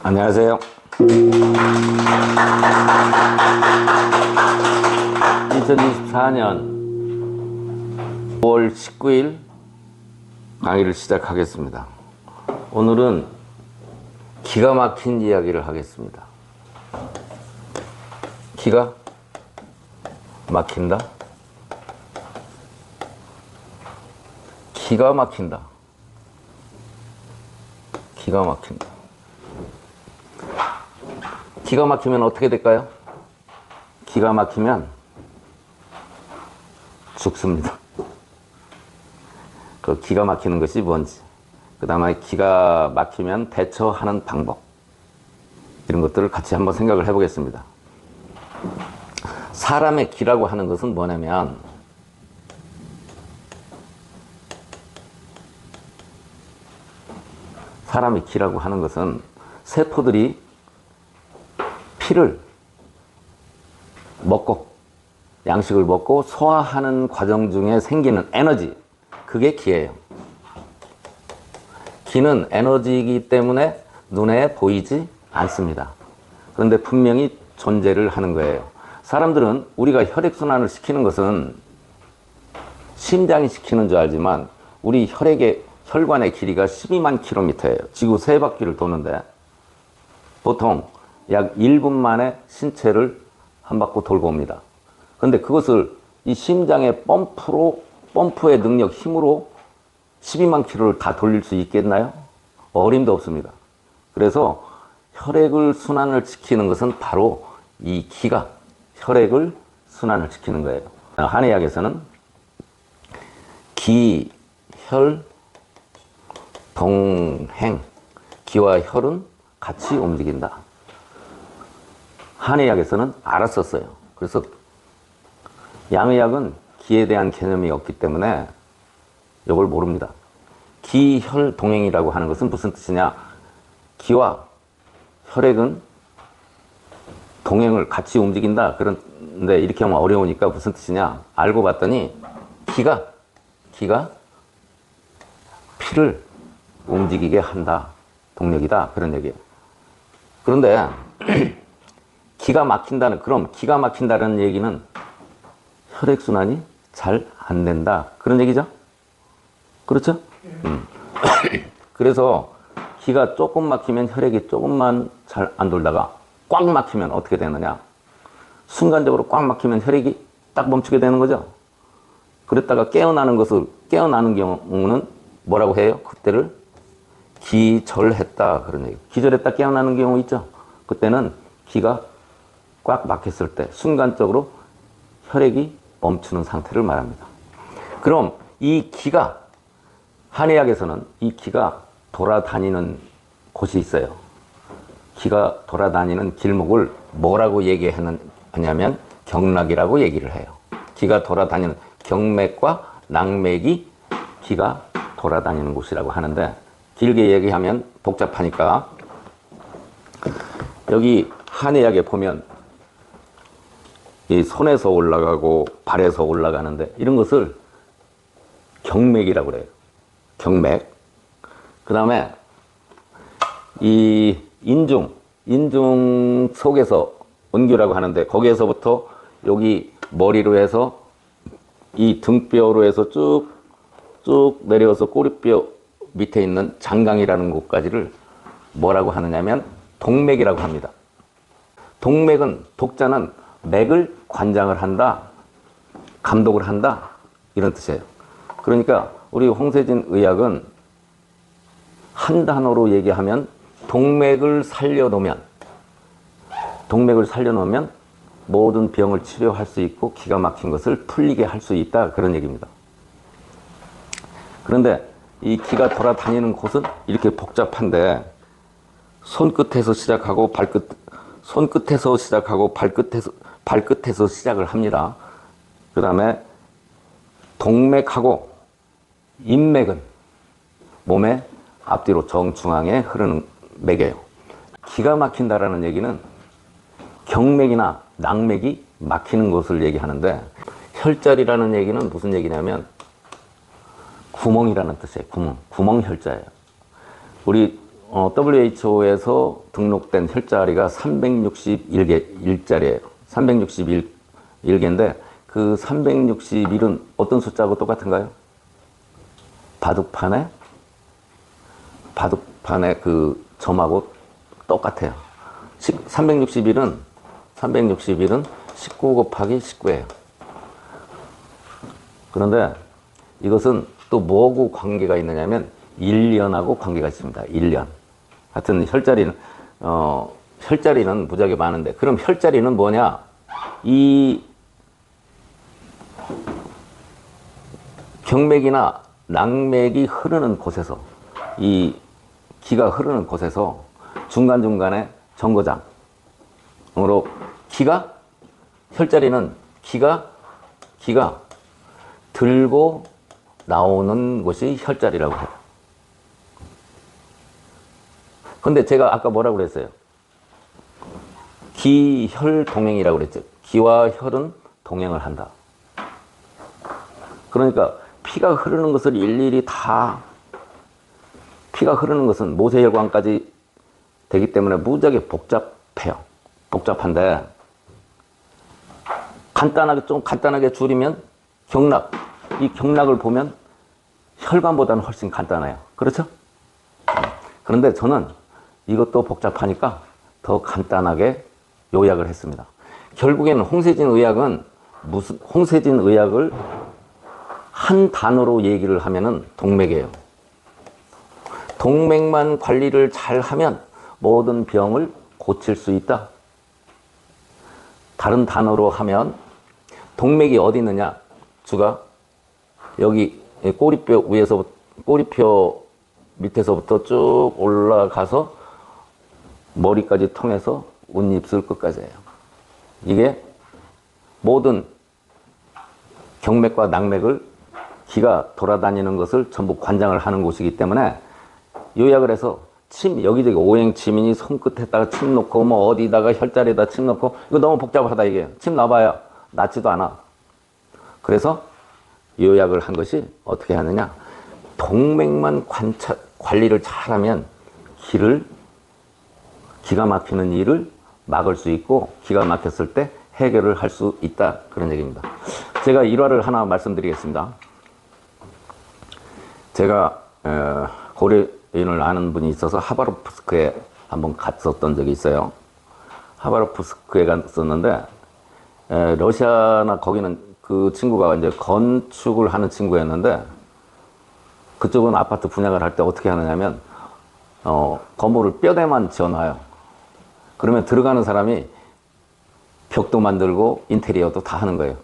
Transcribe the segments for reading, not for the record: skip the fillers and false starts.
안녕하세요. 2024년 5월 19일 강의를 시작하겠습니다. 오늘은 기가 막힌 이야기를 하겠습니다. 기가 막힌다? 기가 막힌다. 기가 막힌다. 기가 막히면 어떻게 될까요? 기가 막히면 죽습니다. 그 기가 막히는 것이 뭔지, 그 다음에 기가 막히면 대처하는 방법, 이런 것들을 같이 한번 생각을 해보겠습니다. 사람의 기라고 하는 것은 뭐냐면, 사람의 기라고 하는 것은 세포들이 피를 먹고 양식을 먹고 소화하는 과정 중에 생기는 에너지, 그게 기예요. 기는 에너지이기 때문에 눈에 보이지 않습니다. 그런데 분명히 존재를 하는 거예요. 사람들은 우리가 혈액순환을 시키는 것은 심장이 시키는 줄 알지만 우리 혈관의 길이가 12만 킬로미터예요. 지구 3바퀴를 도는데 보통 약 1분 만에 신체를 한 바퀴 돌고 옵니다. 그런데 그것을 이 심장의 펌프의 능력, 힘으로 12만 킬로를 다 돌릴 수 있겠나요? 어림도 없습니다. 그래서 혈액을 순환을 시키는 것은 바로 이 기가 혈액을 순환을 시키는 거예요. 한의학에서는 기, 혈, 동행, 기와 혈은 같이 움직인다. 한의학에서는 알았었어요. 그래서 양의학은 기에 대한 개념이 없기 때문에 이걸 모릅니다. 기, 혈, 동행이라고 하는 것은 무슨 뜻이냐? 기와 혈액은 동행을 같이 움직인다. 그런데 이렇게 하면 어려우니까 무슨 뜻이냐? 알고 봤더니 기가 피를 움직이게 한다. 동력이다. 그런 얘기예요. 그런데 기가 막힌다는 얘기는 혈액순환이 잘 안 된다. 그런 얘기죠? 그렇죠? 그래서 기가 조금 막히면 혈액이 조금만 잘 안 돌다가 꽉 막히면 어떻게 되느냐? 순간적으로 꽉 막히면 혈액이 딱 멈추게 되는 거죠? 그랬다가 깨어나는 경우는 뭐라고 해요? 그때를 기절했다. 그런 얘기. 기절했다 깨어나는 경우 있죠? 그때는 기가 꽉 막혔을 때 순간적으로 혈액이 멈추는 상태를 말합니다. 그럼 이 기가, 한의학에서는 이 기가 돌아다니는 곳이 있어요. 기가 돌아다니는 길목을 뭐라고 얘기하냐면 경락이라고 얘기를 해요. 기가 돌아다니는 경맥과 낙맥이 기가 돌아다니는 곳이라고 하는데, 길게 얘기하면 복잡하니까 여기 한의학에 보면 이 손에서 올라가고 발에서 올라가는데 이런 것을 경맥이라고 그래요. 경맥. 그 다음에 이 인중 속에서 은교라고 하는데, 거기에서부터 여기 머리로 해서 이 등뼈로 해서 쭉 내려와서 꼬리뼈 밑에 있는 장강이라는 곳까지를 뭐라고 하느냐면 동맥이라고 합니다. 독자는 맥을 관장을 한다, 감독을 한다, 이런 뜻이에요. 그러니까 우리 홍세진 의학은 한 단어로 얘기하면 동맥을 살려놓으면 모든 병을 치료할 수 있고 기가 막힌 것을 풀리게 할 수 있다, 그런 얘기입니다. 그런데 이 기가 돌아다니는 곳은 이렇게 복잡한데, 손끝에서 시작하고 발끝에서 시작을 합니다. 그 다음에 동맥하고 인맥은 몸의 앞뒤로 정중앙에 흐르는 맥이에요. 기가 막힌다라는 얘기는 경맥이나 낙맥이 막히는 것을 얘기하는데, 혈자리라는 얘기는 무슨 얘기냐면 구멍이라는 뜻이에요. 구멍 혈자예요. 우리 WHO에서 등록된 혈자리가 361개예요. 361개인데 그 361은 어떤 숫자하고 똑같은가요? 바둑판에 그 점하고 똑같아요. 361은 19 곱하기 19예요. 그런데 이것은 또 뭐하고 관계가 있느냐면 1년하고 관계가 있습니다. 1년. 하여튼 혈자리는 무지하게 많은데, 그럼 혈자리는 뭐냐? 이 경맥이나 낙맥이 흐르는 곳에서, 이 기가 흐르는 곳에서 중간중간에 정거장으로 혈자리는 기가 들고 나오는 것이 혈자리라고 해요. 근데 제가 아까 뭐라고 그랬어요? 기혈동행이라고 그랬죠. 기와 혈은 동행을 한다. 그러니까 피가 흐르는 것을 일일이 다, 피가 흐르는 것은 모세혈관까지 되기 때문에 무지하게 복잡해요. 복잡한데 간단하게 줄이면 경락, 이 경락을 보면 혈관보다는 훨씬 간단해요. 그렇죠? 그런데 저는 이것도 복잡하니까 더 간단하게 요약을 했습니다. 결국에는 홍세진 의학을 한 단어로 얘기를 하면은 동맥이에요. 동맥만 관리를 잘 하면 모든 병을 고칠 수 있다. 다른 단어로 하면 동맥이 어디 있느냐? 주가 여기 꼬리뼈 위에서부터, 꼬리뼈 밑에서부터 쭉 올라가서 머리까지 통해서 웃입술 끝까지예요. 이게 모든 경맥과 낙맥을 기가 돌아다니는 것을 전부 관장을 하는 곳이기 때문에, 요약을 해서 침 여기저기 오행침이니 손끝에다가 침 놓고 뭐 어디다가 혈자리에다 침 놓고, 이거 너무 복잡하다. 이게 침 놔봐야 낫지도 않아. 그래서 요약을 한 것이 어떻게 하느냐, 동맥만 관리를 잘하면 기가 막히는 일을 막을 수 있고, 기가 막혔을 때 해결을 할 수 있다. 그런 얘기입니다. 제가 일화를 하나 말씀드리겠습니다. 제가 고려인을 아는 분이 있어서 하바롭스크에 한번 갔었던 적이 있어요. 하바롭스크에 갔었는데, 러시아나 거기는 그 친구가 이제 건축을 하는 친구였는데, 그쪽은 아파트 분양을 할 때 어떻게 하느냐면 건물을 뼈대만 지어놔요. 그러면 들어가는 사람이 벽도 만들고 인테리어도 다 하는 거예요.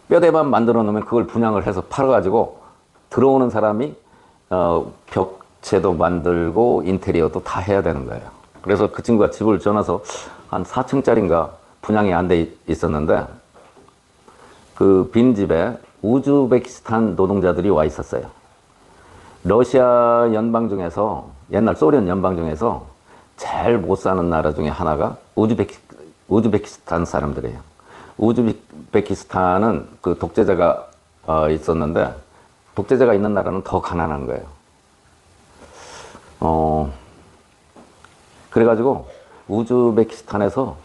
뼈대만 만들어 놓으면 그걸 분양을 해서 팔아가지고 들어오는 사람이 벽체도 만들고 인테리어도 다 해야 되는 거예요. 그래서 그 친구가 집을 지어놔서 한 4층짜리인가 분양이 안 돼 있었는데, 그 빈집에 우즈베키스탄 노동자들이 와 있었어요. 러시아 연방 중에서, 옛날 소련 연방 중에서 제일 못 사는 나라 중에 하나가 우즈베키스탄 사람들이에요. 우즈베키스탄은 그 독재자가 있었는데, 독재자가 있는 나라는 더 가난한 거예요. 그래가지고 우즈베키스탄에서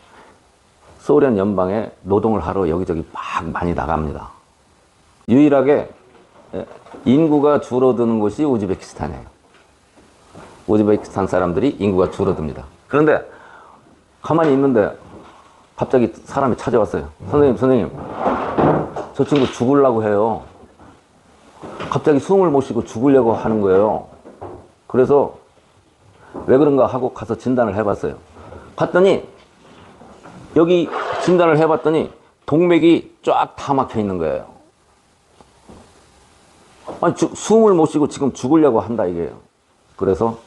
소련 연방에 노동을 하러 여기저기 막 많이 나갑니다. 유일하게 인구가 줄어드는 곳이 우즈베키스탄이에요. 우즈베키스탄 사람들이 인구가 줄어듭니다. 그런데 가만히 있는데 갑자기 사람이 찾아왔어요. 선생님, 저 친구 죽으려고 해요. 갑자기 숨을 못 쉬고 죽으려고 하는 거예요. 그래서 왜 그런가 하고 가서 진단을 해봤어요. 갔더니 여기 진단을 해봤더니 동맥이 쫙 다 막혀 있는 거예요. 아니, 숨을 못 쉬고 지금 죽으려고 한다 이게요. 그래서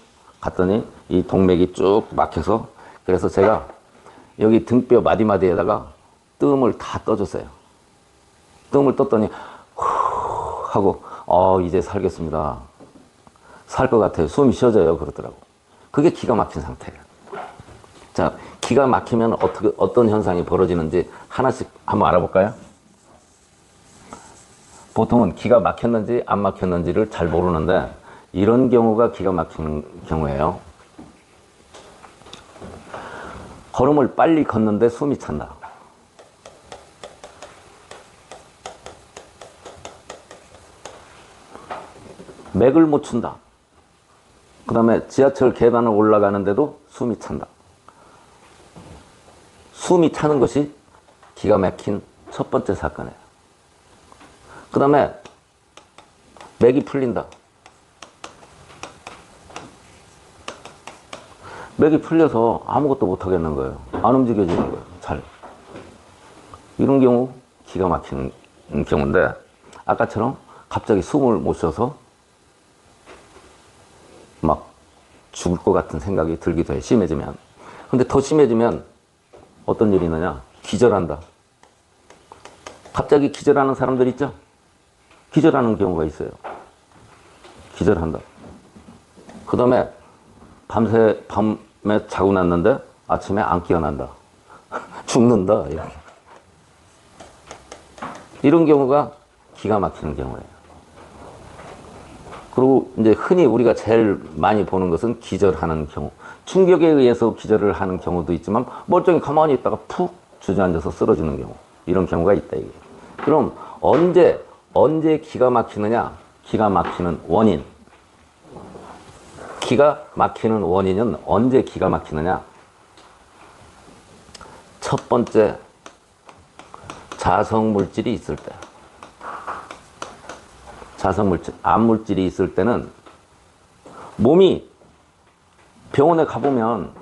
갔더니 이 동맥이 쭉 막혀서, 그래서 제가 여기 등뼈 마디마디에다가 뜸을 다 떠줬어요. 뜸을 떴더니 후 하고 이제 살겠습니다. 살 것 같아요. 숨이 쉬어져요. 그러더라고. 그게 기가 막힌 상태예요. 자, 기가 막히면 어떤 현상이 벌어지는지 하나씩 한번 알아볼까요? 보통은 기가 막혔는지 안 막혔는지를 잘 모르는데, 이런 경우가 기가 막히는 경우예요. 걸음을 빨리 걷는데 숨이 찬다. 맥을 못 춘다. 그 다음에 지하철 계단을 올라가는데도 숨이 찬다. 숨이 차는 것이 기가 막힌 첫 번째 사건이에요. 그 다음에 맥이 풀린다. 맥이 풀려서 아무것도 못 하겠는 거예요. 안 움직여지는 거예요. 잘. 이런 경우 기가 막히는 경우인데, 아까처럼 갑자기 숨을 못 쉬어서 막 죽을 것 같은 생각이 들기도 해. 심해지면. 근데 더 심해지면 어떤 일이 있느냐? 기절한다. 갑자기 기절하는 사람들 있죠? 기절하는 경우가 있어요. 기절한다. 그 다음에 밤에 자고 났는데 아침에 안 깨어난다. 죽는다. 이렇게. 이런 경우가 기가 막히는 경우예요. 그리고 이제 흔히 우리가 제일 많이 보는 것은 기절하는 경우. 충격에 의해서 기절을 하는 경우도 있지만 멀쩡히 가만히 있다가 푹 주저앉아서 쓰러지는 경우. 이런 경우가 있다. 이게. 그럼 언제 기가 막히느냐? 기가 막히는 원인. 기가 막히는 원인은 언제 기가 막히느냐? 첫 번째, 자성물질이 있을 때. 자성물질, 암물질이 있을 때는 몸이 병원에 가보면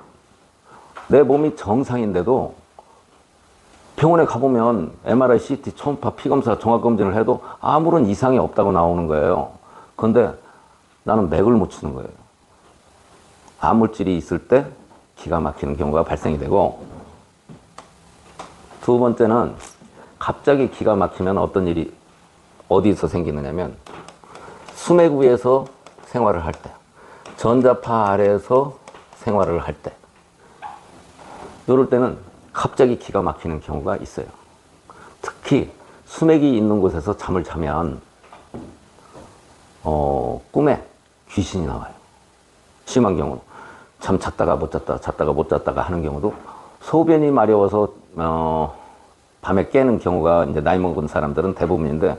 내 몸이 정상인데도 병원에 가보면 MRI, CT, 초음파, 피검사, 종합검진을 해도 아무런 이상이 없다고 나오는 거예요. 그런데 나는 맥을 못 추는 거예요. 암물질이 있을 때 기가 막히는 경우가 발생이 되고, 두 번째는 갑자기 기가 막히면 어떤 일이 어디서 생기느냐면 수맥 위에서 생활을 할 때, 전자파 아래에서 생활을 할 때, 이럴 때는 갑자기 기가 막히는 경우가 있어요. 특히 수맥이 있는 곳에서 잠을 자면 꿈에 귀신이 나와요. 심한 경우는 잠 잤다가 못 잤다, 잤다가 못 잤다가 하는 경우도, 소변이 마려워서 밤에 깨는 경우가 이제 나이 먹은 사람들은 대부분인데,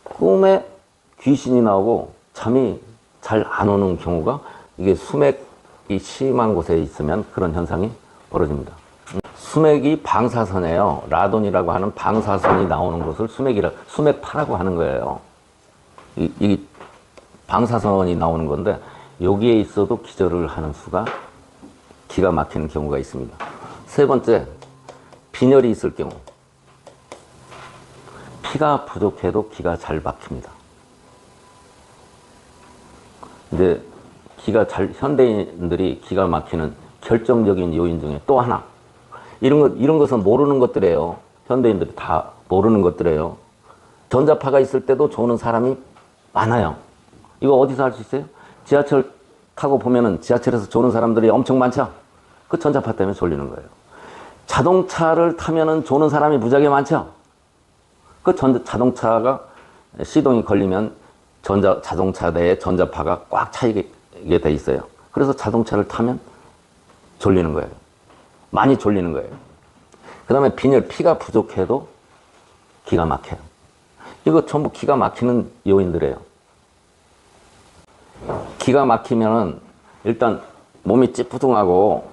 꿈에 귀신이 나오고 잠이 잘 안 오는 경우가, 이게 수맥이 심한 곳에 있으면 그런 현상이 벌어집니다. 수맥이 방사선이에요. 라돈이라고 하는 방사선이 나오는 것을 수맥파라고 하는 거예요. 이 방사선이 나오는 건데, 여기에 있어도 기절을 하는 수가 기가 막히는 경우가 있습니다. 세 번째, 빈혈이 있을 경우. 피가 부족해도 기가 잘 막힙니다. 이제 현대인들이 기가 막히는 결정적인 요인 중에 또 하나. 이런 것은 모르는 것들이에요. 현대인들이 다 모르는 것들이에요. 전자파가 있을 때도 조는 사람이 많아요. 이거 어디서 알 수 있어요? 지하철 타고 보면은 지하철에서 조는 사람들이 엄청 많죠? 그 전자파 때문에 졸리는 거예요. 자동차를 타면은 조는 사람이 무지하게 많죠? 그 자동차가 시동이 걸리면 자동차 내에 전자파가 꽉 차이게 돼 있어요. 그래서 자동차를 타면 졸리는 거예요. 많이 졸리는 거예요. 그 다음에 빈혈, 피가 부족해도 기가 막혀요. 이거 전부 기가 막히는 요인들이에요. 기가 막히면은 일단 몸이 찌뿌둥하고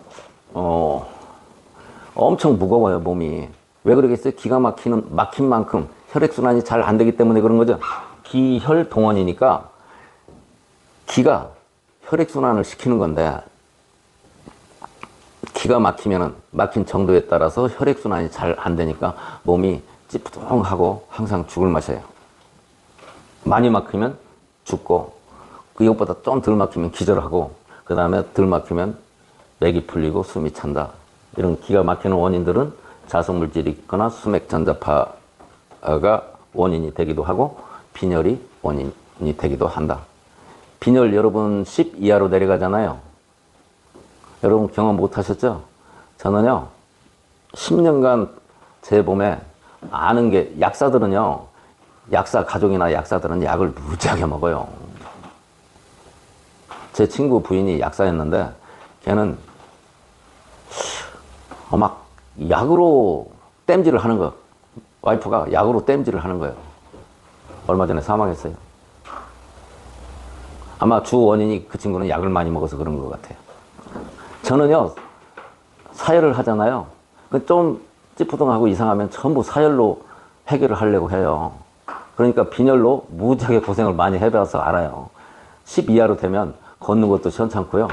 엄청 무거워요, 몸이. 왜 그러겠어요? 기가 막힌 만큼 혈액순환이 잘 안 되기 때문에 그런 거죠. 기혈동원이니까 기가 혈액순환을 시키는 건데, 기가 막히면은 막힌 정도에 따라서 혈액순환이 잘 안 되니까 몸이 찌뿌둥하고 항상 죽을 맛이에요. 많이 막히면 죽고, 이것보다 좀 덜 막히면 기절하고, 그 다음에 덜 막히면 맥이 풀리고 숨이 찬다. 이런 기가 막히는 원인들은 자성물질이 있거나 수맥 전자파가 원인이 되기도 하고, 빈혈이 원인이 되기도 한다. 빈혈 여러분 10 이하로 내려가잖아요. 여러분 경험 못 하셨죠? 저는요 10년간 제 몸에 아는 게, 약사들은요, 가족이나 약사들은 약을 무지하게 먹어요. 제 친구 부인이 약사였는데 걔는 막 약으로 땜질을 하는 거. 와이프가 약으로 땜질을 하는 거예요. 얼마 전에 사망했어요. 아마 주 원인이 그 친구는 약을 많이 먹어서 그런 것 같아요. 저는요, 사열을 하잖아요. 좀 찌푸둥하고 이상하면 전부 사열로 해결을 하려고 해요. 그러니까 빈혈로 무지하게 고생을 많이 해봐서 알아요. 10 이하로 되면 걷는 것도 시원찮고요.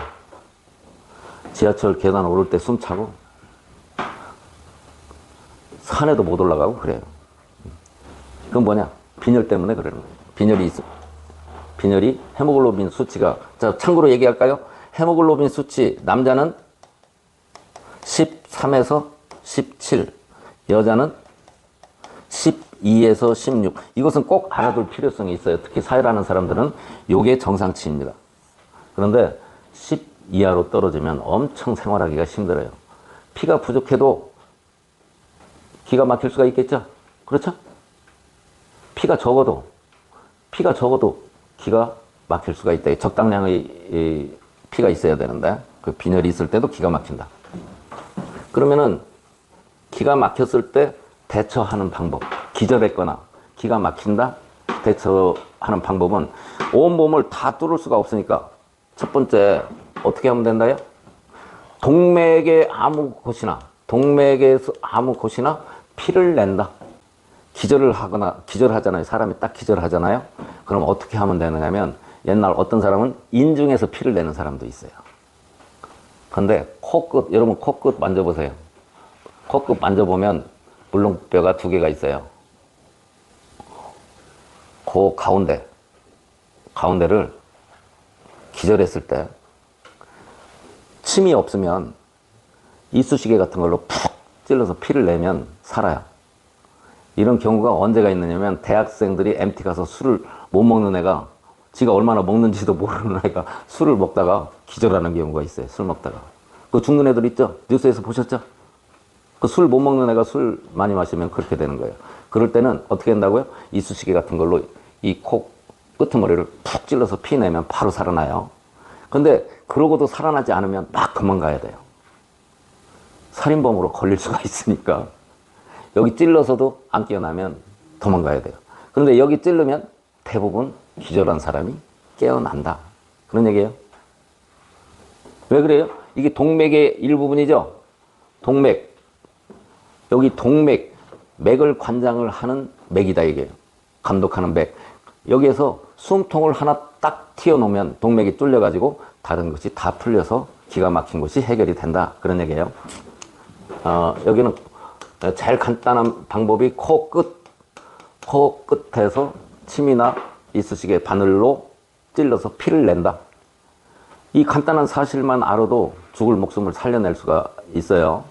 지하철 계단 오를 때 숨차고 산에도 못 올라가고 그래요. 그건 뭐냐? 빈혈 때문에 그러는 거예요. 빈혈이 헤모글로빈 수치가, 자, 참고로 얘기할까요? 헤모글로빈 수치, 남자는 13에서 17, 여자는 12에서 16. 이것은 꼭 알아둘 필요성이 있어요. 특히 사회라는 사람들은 이게 정상치입니다. 그런데 10 이하로 떨어지면 엄청 생활하기가 힘들어요. 피가 부족해도 기가 막힐 수가 있겠죠? 그렇죠? 피가 적어도 기가 막힐 수가 있다. 적당량의 피가 있어야 되는데 그 빈혈이 있을 때도 기가 막힌다. 그러면은 기가 막혔을 때 대처하는 방법, 기절했거나 기가 막힌다 대처하는 방법은 온몸을 다 뚫을 수가 없으니까 첫 번째 어떻게 하면 된다요? 동맥에서 아무 곳이나 피를 낸다. 기절하잖아요. 사람이 딱 기절하잖아요. 그럼 어떻게 하면 되느냐면 옛날 어떤 사람은 인중에서 피를 내는 사람도 있어요. 근데 코끝, 여러분 코끝 만져보세요. 코끝 만져보면 물렁뼈가 2개가 있어요. 그 가운데를 기절했을 때 침이 없으면 이쑤시개 같은 걸로 푹 찔러서 피를 내면 살아요. 이런 경우가 언제가 있느냐면 대학생들이 MT 가서 술을 못 먹는 애가 지가 얼마나 먹는지도 모르는 애가 술을 먹다가 기절하는 경우가 있어요. 술 먹다가. 그 죽는 애들 있죠? 뉴스에서 보셨죠? 그 술 못 먹는 애가 술 많이 마시면 그렇게 되는 거예요. 그럴 때는 어떻게 한다고요? 이쑤시개 같은 걸로 이 코 끄트머리를 푹 찔러서 피 내면 바로 살아나요. 근데 그러고도 살아나지 않으면 막 도망가야 돼요. 살인범으로 걸릴 수가 있으니까. 여기 찔러서도 안 깨어나면 도망가야 돼요. 그런데 여기 찔르면 대부분 기절한 사람이 깨어난다. 그런 얘기예요. 왜 그래요? 이게 동맥의 일부분이죠. 동맥. 여기 동맥, 맥을 관장을 하는 맥이다 이게. 감독하는 맥. 여기에서 숨통을 하나 딱 튀어놓으면 동맥이 뚫려가지고 다른 것이 다 풀려서 기가 막힌 것이 해결이 된다. 그런 얘기예요. 여기는 제일 간단한 방법이 코끝에서 침이나 이쑤시개 바늘로 찔러서 피를 낸다. 이 간단한 사실만 알아도 죽을 목숨을 살려낼 수가 있어요.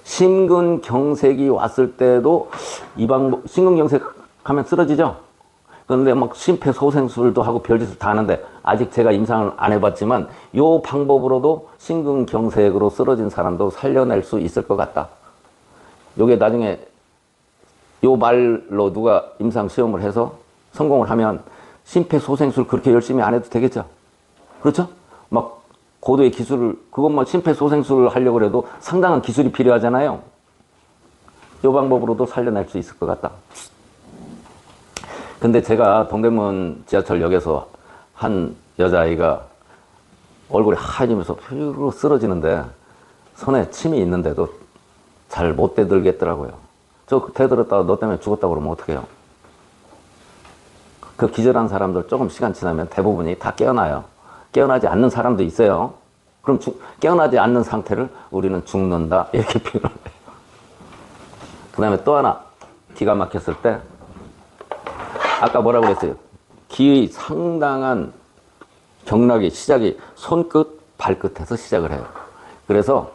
심근경색이 왔을 때도 이 방법, 심근경색하면 쓰러지죠? 그런데 막 심폐소생술도 하고 별짓을 다 하는데 아직 제가 임상을 안 해봤지만 이 방법으로도 심근경색으로 쓰러진 사람도 살려낼 수 있을 것 같다. 요게 나중에 요 말로 누가 임상시험을 해서 성공을 하면 심폐소생술 그렇게 열심히 안 해도 되겠죠? 그렇죠? 막 고도의 기술을, 그것만 심폐소생술을 하려고 해도 상당한 기술이 필요하잖아요. 요 방법으로도 살려낼 수 있을 것 같다. 근데 제가 동대문 지하철역에서 한 여자아이가 얼굴이 하얘지면서 휘르르 쓰러지는데 손에 침이 있는데도 잘 못 대들겠더라고요. 저 대들었다가 너 때문에 죽었다고 그러면 어떡해요? 그 기절한 사람들 조금 시간 지나면 대부분이 다 깨어나요. 깨어나지 않는 사람도 있어요. 그럼 깨어나지 않는 상태를 우리는 죽는다 이렇게 표현을 해요. 그 다음에 또 하나 기가 막혔을 때 아까 뭐라고 그랬어요? 기의 상당한 경락의 시작이 손끝, 발끝에서 시작을 해요. 그래서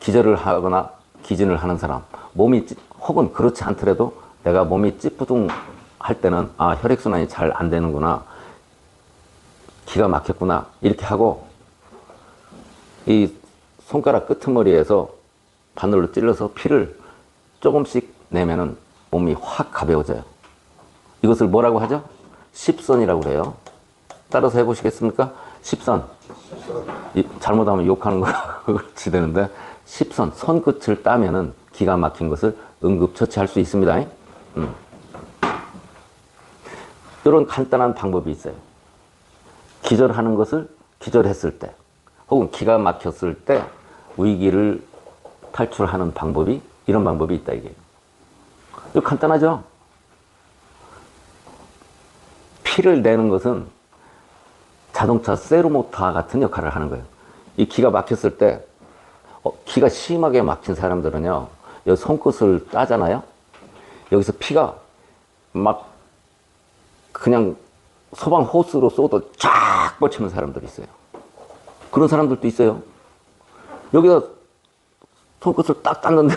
기절을 하거나 기진을 하는 사람, 몸이 혹은 그렇지 않더라도 내가 몸이 찌뿌둥 할 때는 아, 혈액순환이 잘 안 되는구나, 기가 막혔구나 이렇게 하고 이 손가락 끄트머리에서 바늘로 찔러서 피를 조금씩 내면은 몸이 확 가벼워져요. 이것을 뭐라고 하죠? 십선이라고 그래요. 따라서 해보시겠습니까? 십선. 잘못하면 욕하는 거가 그렇지 되는데 10선, 손끝을 따면은 기가 막힌 것을 응급처치할 수 있습니다. 이런 간단한 방법이 있어요. 기절하는 것을 기절했을 때, 혹은 기가 막혔을 때 위기를 탈출하는 방법이, 이런 방법이 있다, 이게. 이거 간단하죠? 피를 내는 것은 자동차 세르모터 같은 역할을 하는 거예요. 이 기가 막혔을 때, 기가 심하게 막힌 사람들은요, 여기 손끝을 따잖아요? 여기서 피가 막 그냥 소방 호스로 쏘도 쫙 뻗치는 사람들이 있어요. 그런 사람들도 있어요. 여기서 손끝을 딱 땄는데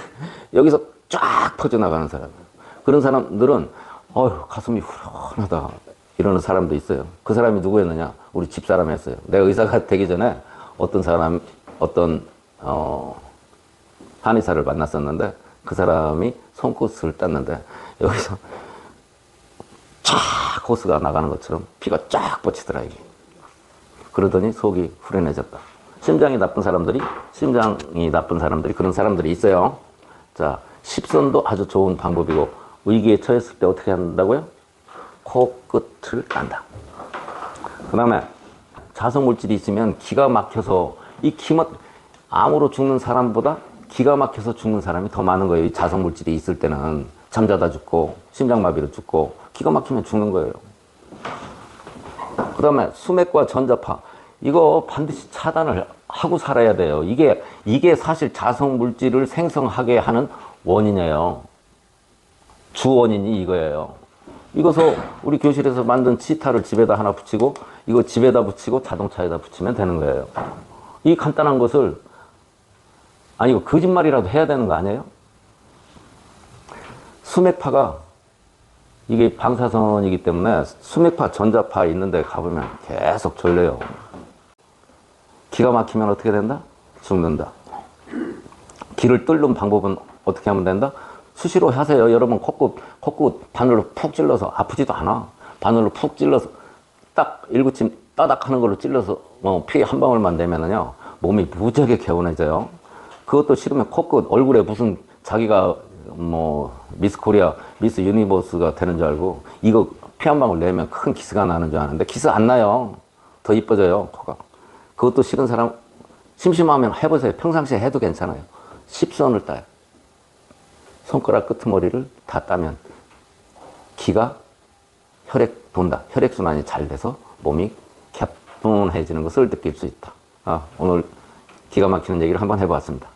여기서 쫙 퍼져나가는 사람. 그런 사람들은 가슴이 후련하다 이러는 사람도 있어요. 그 사람이 누구였느냐? 우리 집사람이었어요. 내가 의사가 되기 전에 어떤 한의사를 만났었는데 그 사람이 손끝을 땄는데 여기서 쫙 호스가 나가는 것처럼 피가 쫙 뻗치더라, 이게. 그러더니 속이 후련해졌다. 심장이 나쁜 사람들이 그런 사람들이 있어요. 자, 십선도 아주 좋은 방법이고, 위기에 처했을 때 어떻게 한다고요? 코끝을 딴다. 그 다음에 자성물질이 있으면 기가 막혀서, 암으로 죽는 사람보다 기가 막혀서 죽는 사람이 더 많은 거예요. 이 자성물질이 있을 때는 잠자다 죽고 심장마비로 죽고 기가 막히면 죽는 거예요. 그 다음에 수맥과 전자파, 이거 반드시 차단을 하고 살아야 돼요. 이게 사실 자성물질을 생성하게 하는 원인이에요. 주원인이 이거예요. 이거서 우리 교실에서 만든 치타를 집에다 하나 붙이고, 이거 집에다 붙이고 자동차에다 붙이면 되는 거예요. 이 간단한 것을, 이거 거짓말이라도 해야 되는 거 아니에요? 수맥파가, 이게 방사선이기 때문에 수맥파, 전자파 있는 데 가보면 계속 졸려요. 기가 막히면 어떻게 된다? 죽는다. 기를 뚫는 방법은 어떻게 하면 된다? 수시로 하세요. 여러분 콧구 바늘로 푹 찔러서, 아프지도 않아. 바늘로 푹 찔러서 딱 일구침 따닥 하는 걸로 찔러서 피 한 방울만 내면은요, 몸이 무지하게 개운해져요. 그것도 싫으면 코끝, 얼굴에 무슨 자기가 미스 코리아, 미스 유니버스가 되는 줄 알고 이거 피 한 방울 내면 큰 기스가 나는 줄 아는데 기스 안 나요. 더 이뻐져요, 코가. 그것도 싫은 사람 심심하면 해보세요. 평상시에 해도 괜찮아요. 10선을 따요. 손가락 끄트머리를 다 따면 기가 혈액 돈다. 혈액순환이 잘 돼서 몸이 개운해지는 것을 느낄 수 있다. 오늘 기가 막히는 얘기를 한번 해보았습니다.